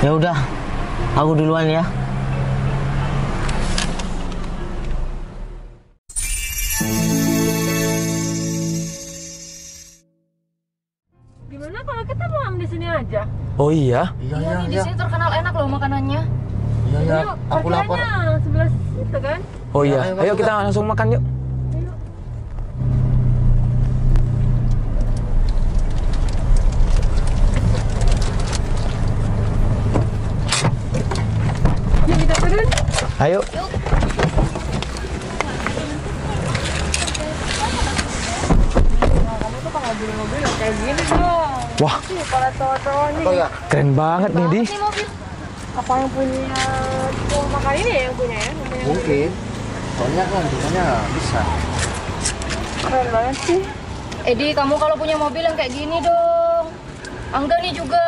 Ya udah, aku duluan ya. Gimana kalau kita makan di sini aja? Oh iya? Iya, di sini terkenal enak loh makanannya. Iya, aku lapar. Sebelah situ kan? Oh iya, ayo kita langsung makan yuk. Yuk kita turun. Ayo. Kamu tuh kalau mobil kayak gini dong. Wah, Para cowok-cowok nih. keren banget nih, Di. Ini mobil. Apa yang punya cowok makan ini ya yang punya ya? Yang punya Mungkin. Soalnya kan rumahnya bisa. keren banget sih. Edi, kamu kalau punya mobil yang kayak gini dong. Angga nih juga.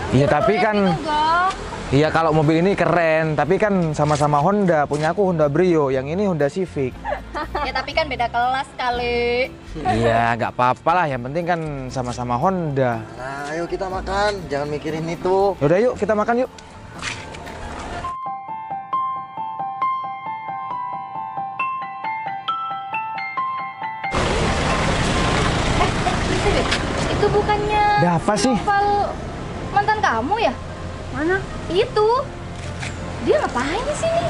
Iya, tapi kan Enggak. iya kalau mobil ini keren, tapi kan sama-sama Honda. Punya aku Honda Brio, yang ini Honda Civic. Ya tapi kan beda kelas kali. Iya, nggak apa-apa lah. Yang penting kan sama-sama Honda. Nah, ayo kita makan. Jangan mikirin itu. Yaudah yuk, kita makan yuk. Itu bukannya Ada apa sih? Noval mantan kamu ya? Mana? Itu. Dia ngapain di sini?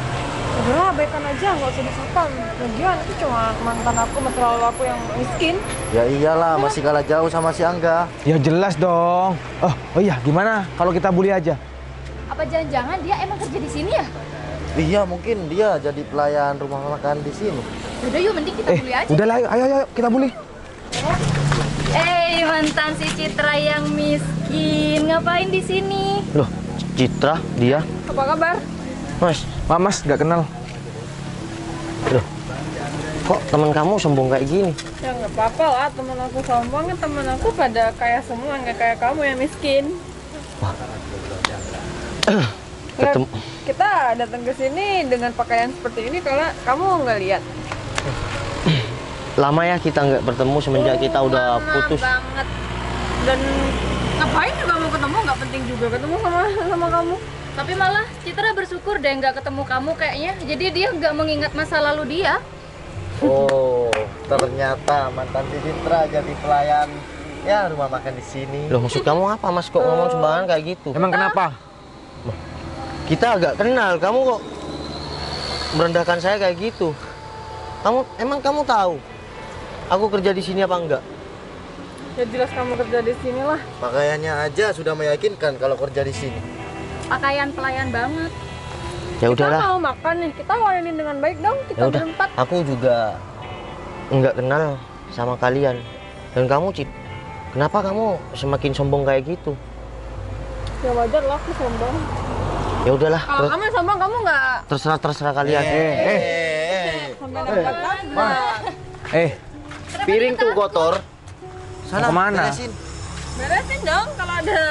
Udah abaikan aja, nggak usah disukam. Lagian itu cuma mantan aku, masa lalu aku yang miskin. Ya iyalah, masih kalah jauh sama si Angga. Ya jelas dong. Oh iya, gimana kalau kita bully aja? Apa jangan-jangan dia emang kerja di sini ya? Iya, mungkin dia jadi pelayan rumah makan di sini. Udah yuk, mending kita bully aja. Udahlah, ayo kita bully. Mantan si Citra yang miskin, ngapain di sini? Loh, Citra, dia. Apa kabar? Mas, nggak kenal. Loh, kok teman kamu sombong kayak gini? Ya nggak apa-apa lah, temen aku sombong kan, temen aku pada kaya semua, nggak kayak kamu yang miskin. Ketemu. Kita datang ke sini dengan pakaian seperti ini kalau kamu nggak lihat. Lama ya kita nggak bertemu semenjak kita udah putus. Lama banget. Dan ngapain juga mau ketemu, nggak penting juga ketemu sama kamu. Tapi malah Citra bersyukur deh nggak ketemu kamu kayaknya. Jadi dia nggak mengingat masa lalu dia. Oh, ternyata mantan si Citra jadi pelayan ya rumah makan di sini. Loh, maksud kamu apa, Mas? Kok ngomong sembarangan kayak gitu? Emang kenapa? Kita agak kenal, kamu kok merendahkan saya kayak gitu? Emang kamu tahu aku kerja di sini apa enggak? Ya jelas kamu kerja di sini lah. Pakaiannya aja sudah meyakinkan kalau kerja di sini. Pakaian pelayan banget. Ya Kita udahlah. mau makan nih, kita layanin dengan baik dong. Kita Ya udah. berempat. Aku juga enggak kenal sama kalian. Dan kamu, Cip, kenapa kamu semakin sombong kayak gitu? Ya wajar lah, aku sombong. Ya udahlah. Kalau kamu yang sombong, kamu nggak Terserah kalian. sampai dapat kan? Piring tuh kotor. Sana Mau kemana? beresin. Beresin dong kalau ada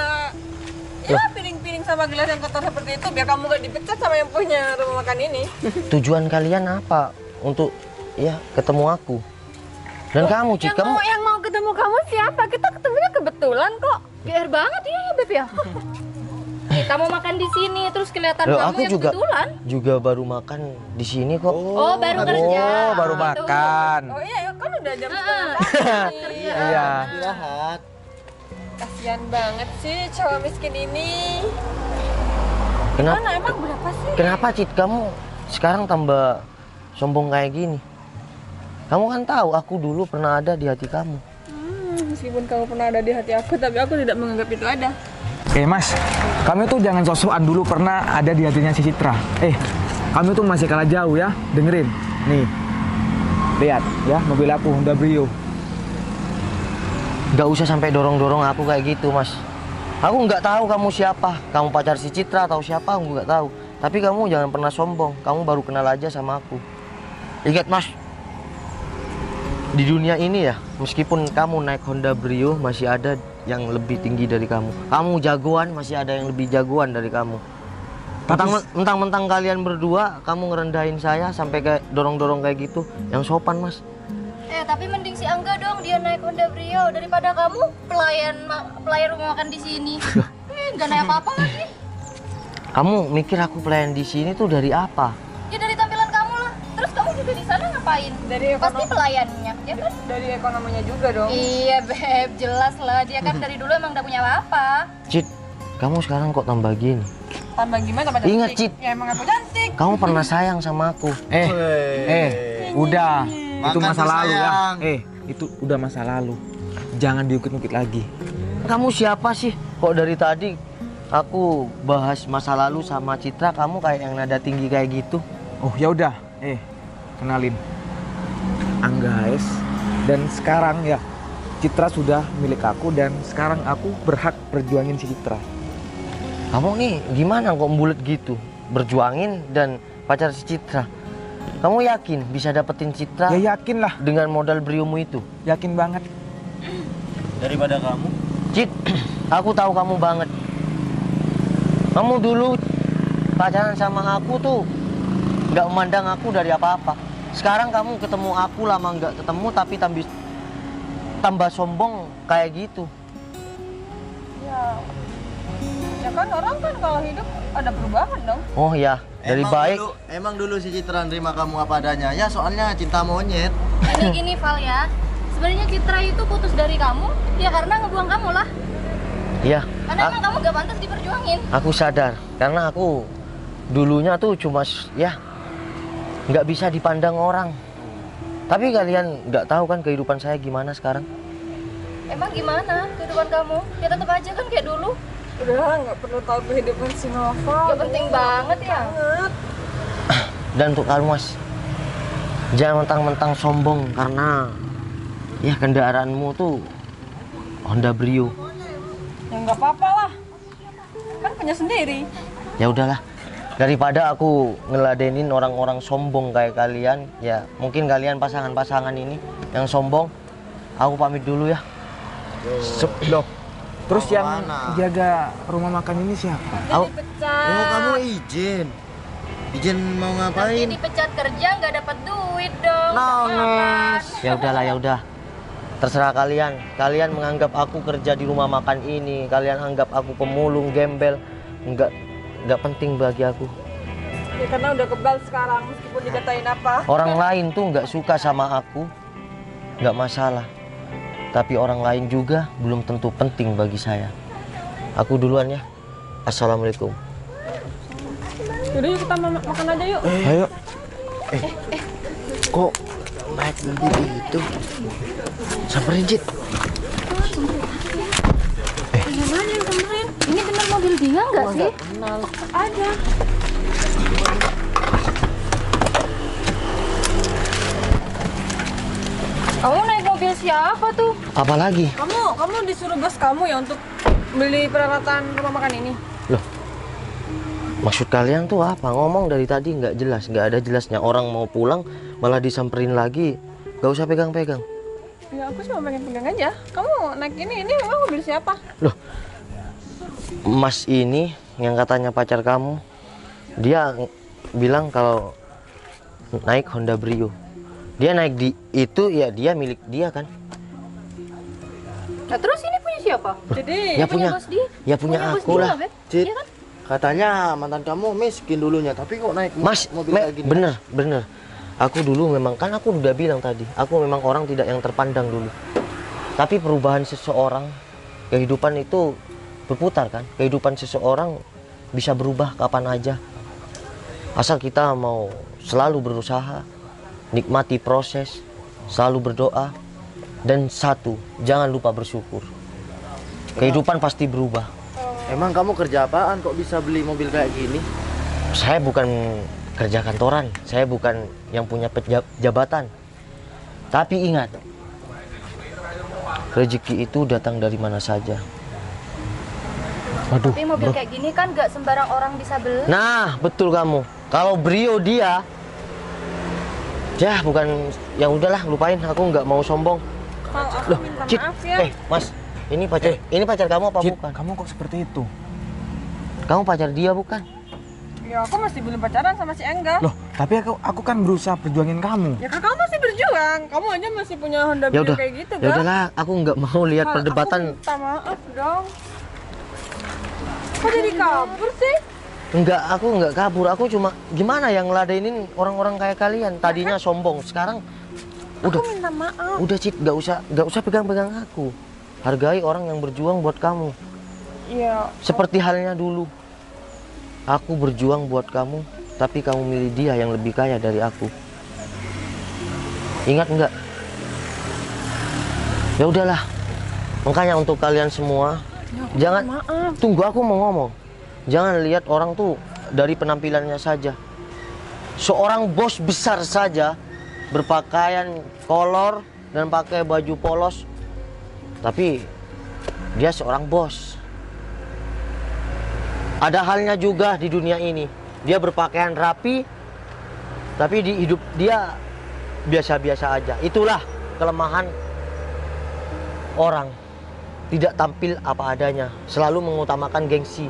ya piring-piring sama gelas yang kotor seperti itu, biar kamu gak dipecat sama yang punya rumah makan ini. Tujuan kalian apa untuk ya ketemu aku? Dan kamu, Cik, kamu Yang mau ketemu kamu siapa? Kita ketemunya kebetulan kok. GR banget ya, Beb ya. Kita mau makan di sini terus kelihatan Loh, kamu aku yang juga kebetulan. juga baru makan di sini kok. Oh, baru kerja. Oh, baru Gitu. makan. Oh iya, ya kan udah jam Iya. Istirahat. Kasian banget sih cowok miskin ini. Kenapa? Mana emang berapa sih? Kenapa, Cid, kamu sekarang tambah sombong kayak gini? Kamu kan tahu aku dulu pernah ada di hati kamu. Meskipun kamu pernah ada di hati aku, tapi aku tidak menganggap itu ada. Mas, kamu tuh jangan sok-sokan dulu pernah ada di hatinya si Citra. Kamu tuh masih kalah jauh ya, dengerin. Nih, lihat ya mobil aku Honda Brio. Gak usah sampai dorong-dorong aku kayak gitu, Mas. Aku nggak tahu kamu siapa. Kamu pacar si Citra atau siapa, aku nggak tahu. Tapi kamu jangan pernah sombong. Kamu baru kenal aja sama aku. Ingat, Mas. Di dunia ini ya, meskipun kamu naik Honda Brio, masih ada yang lebih tinggi dari kamu. Kamu jagoan, masih ada yang lebih jagoan dari kamu. Mentang-mentang kalian berdua, kamu ngerendahin saya sampai kayak dorong-dorong kayak gitu. Yang sopan, Mas. Tapi mending si Angga dong, dia naik Honda Brio daripada kamu pelayan rumah makan di sini. Nggak naik apa-apa lagi. Kamu mikir aku pelayan di sini tuh dari apa? Ya dari tampilan kamu lah. Terus kamu juga di sana ngapain? Pasti pelayannya, ya kan? Dari ekonominya juga dong. Iya beb, jelas lah. Dia kan dari dulu emang udah punya apa-apa. Cit, kamu sekarang kok tambah gini? Tambah gimana tambah cantik? Ingat, Cit. Ya emang aku cantik. Kamu pernah sayang sama aku. Udah. Itu Makan masa tuh, lalu ya. sayang. Itu udah masa lalu. Jangan diukit-ukit lagi. Kamu siapa sih? Kok dari tadi aku bahas masa lalu sama Citra, kamu kayak yang nada tinggi kayak gitu? Oh ya udah, kenalin. Angga S. Dan sekarang ya Citra sudah milik aku dan sekarang aku berhak perjuangin si Citra. Kamu nih gimana kok bulet gitu? Berjuangin dan pacar si Citra. Kamu yakin bisa dapetin Citra Ya yakin lah, dengan modal briomu itu? yakin banget. Daripada kamu. Cit, aku tahu kamu banget. Kamu dulu pacaran sama aku tuh nggak memandang aku dari apa-apa. Sekarang kamu ketemu aku lama nggak ketemu tapi tambah sombong kayak gitu. Ya kan orang kan kalau hidup ada perubahan dong. Oh ya, dari baik. Emang dulu si Citra nerima kamu apa adanya. Ya soalnya cinta monyet. Gini Val ya. Sebenarnya Citra itu putus dari kamu ya karena ngebuang kamu lah. Iya. Karena emang kamu gak pantas diperjuangin. Aku sadar karena aku dulunya tuh cuma ya nggak bisa dipandang orang. Tapi kalian nggak tahu kan kehidupan saya gimana sekarang. Emang gimana kehidupan kamu? Ya tetap aja kan kayak dulu. Udah nggak perlu tahu kehidupan si Nova. Gak penting banget ya. Banget. Dan untuk kamu Mas, jangan mentang-mentang sombong karena ya kendaraanmu tuh Honda Brio. Ya nggak apa-apa lah. Kan punya sendiri. Ya udahlah, daripada aku ngeladenin orang-orang sombong kayak kalian, ya mungkin kalian pasangan-pasangan ini yang sombong, aku pamit dulu ya. Loh, terus Mau yang kemana? jaga rumah makan ini siapa? Aku Dipecat. Oh kamu izin. Izin mau Nanti ngapain? dipecat kerja nggak dapat duit dong. Nangis. ya udahlah ya udah. Terserah kalian. Kalian menganggap aku kerja di rumah makan ini, kalian anggap aku pemulung, gembel, nggak penting bagi aku. Ya karena udah kebal sekarang meskipun dikatain apa. Orang lain tuh nggak suka sama aku, nggak masalah. Tapi orang lain juga belum tentu penting bagi saya. Aku duluan ya. Assalamualaikum. Yaudah yuk kita makan aja yuk. Ayo. Kok naik mobil itu? Samperin Cit. Yang mana yang kemarin? Ini benar mobil dia nggak sih? Ada. Kamu naik mobil siapa tuh? Apalagi? Kamu disuruh bos kamu ya untuk beli peralatan rumah makan ini. Loh, maksud kalian tuh apa? Ngomong dari tadi nggak jelas, nggak ada jelasnya. Orang mau pulang malah disamperin lagi. Gak usah pegang-pegang. Ya aku cuma pengen pegang aja. Kamu naik ini memang mobil siapa? Loh, Mas ini yang katanya pacar kamu, dia bilang kalau naik Honda Brio. Dia naik di itu ya dia milik dia kan? Nah, terus ini punya siapa? Jadi Ya punya, bos dia. ya punya bos aku dia, lah. Beb. Cit, Iya kan? katanya mantan kamu miskin dulunya, tapi kok naik Mas, mobil kayak gini? bener. Aku dulu memang kan aku udah bilang tadi, aku memang orang tidak yang terpandang dulu. Tapi perubahan seseorang, kehidupan itu berputar kan? Kehidupan seseorang bisa berubah kapan aja. Asal kita mau selalu berusaha, nikmati proses, selalu berdoa, dan satu, jangan lupa bersyukur. Kehidupan pasti berubah. Emang kamu kerja apaan kok bisa beli mobil kayak gini? Saya bukan kerja kantoran, saya bukan yang punya jabatan. Tapi ingat, rezeki itu datang dari mana saja. Waduh, Tapi mobil kayak gini kan nggak sembarang orang bisa beli. nah betul kamu. Kalau Brio dia, ya bukan, ya udahlah lupain. Aku nggak mau sombong. kalau aku Loh, minta Cit, maaf ya. Mas, ini pacar kamu apa Cit, bukan? kamu kok seperti itu? Kamu pacar dia bukan? Ya aku masih belum pacaran sama si Engga. Loh, tapi aku kan berusaha perjuangin kamu. Ya kan kamu masih berjuang. Kamu aja masih punya Honda Ya Brio udah, kayak gitu, ya Ga? udahlah. Aku nggak mau lihat Aku perdebatan. minta maaf dong. Kok jadi kabur sih? Enggak, aku enggak kabur. Aku cuma gimana yang ngeladenin orang-orang kayak kalian. Tadinya sombong, sekarang udah. Aku minta maaf. Udah Cit, nggak usah pegang-pegang aku. Hargai orang yang berjuang buat kamu. Iya. Seperti halnya dulu. Aku berjuang buat kamu, tapi kamu milih dia yang lebih kaya dari aku. Ingat nggak? Ya udahlah. Makanya untuk kalian semua, jangan Maaf. tunggu aku mau ngomong. Jangan lihat orang tuh dari penampilannya saja. Seorang bos besar saja berpakaian kolor dan pakai baju polos, tapi dia seorang bos. Ada halnya juga di dunia ini. Dia berpakaian rapi, tapi di hidup dia biasa-biasa aja. Itulah kelemahan orang. Tidak tampil apa adanya, selalu mengutamakan gengsi.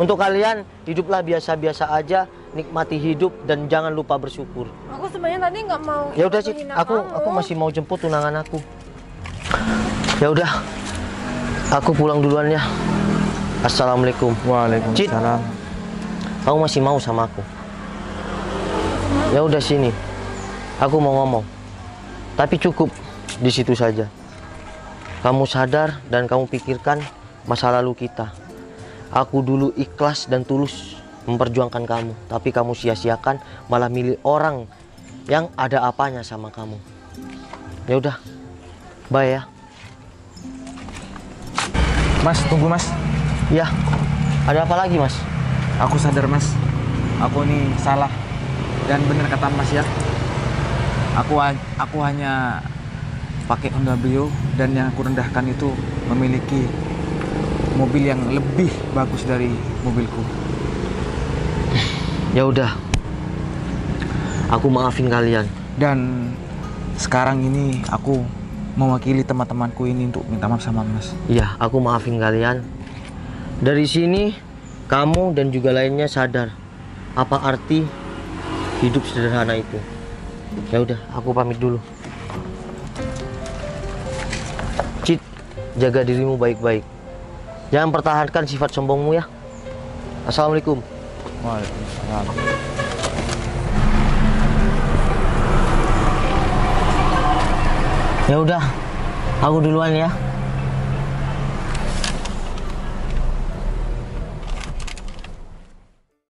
Untuk kalian, hiduplah biasa-biasa aja, nikmati hidup dan jangan lupa bersyukur. Aku sebenarnya tadi nggak mau. Ya udah Cit, menghina aku kamu. masih mau jemput tunangan aku. Ya udah, aku pulang duluan ya. Assalamualaikum. Waalaikumsalam. Kamu masih mau sama aku? Ya udah sini. Aku mau ngomong. Tapi cukup di situ saja. Kamu sadar dan kamu pikirkan masa lalu kita. Aku dulu ikhlas dan tulus memperjuangkan kamu, tapi kamu sia-siakan, malah milih orang yang ada apanya sama kamu. Ya udah. Bye ya. Mas, tunggu Mas. Ya. Ada apa lagi, Mas? Aku sadar Mas, aku ini salah. Dan benar kata Mas ya, aku hanya pakai Honda Brio, dan yang aku rendahkan itu memiliki mobil yang lebih bagus dari mobilku. Ya udah. Aku maafin kalian. Dan sekarang ini aku mewakili teman-temanku ini untuk minta maaf sama Mas. Iya, aku maafin kalian. Dari sini kamu dan juga lainnya sadar apa arti hidup sederhana itu. Ya udah, aku pamit dulu. Cit, jaga dirimu baik-baik. Jangan pertahankan sifat sombongmu ya. Assalamualaikum. Waalaikumsalam. Ya udah, aku duluan ya.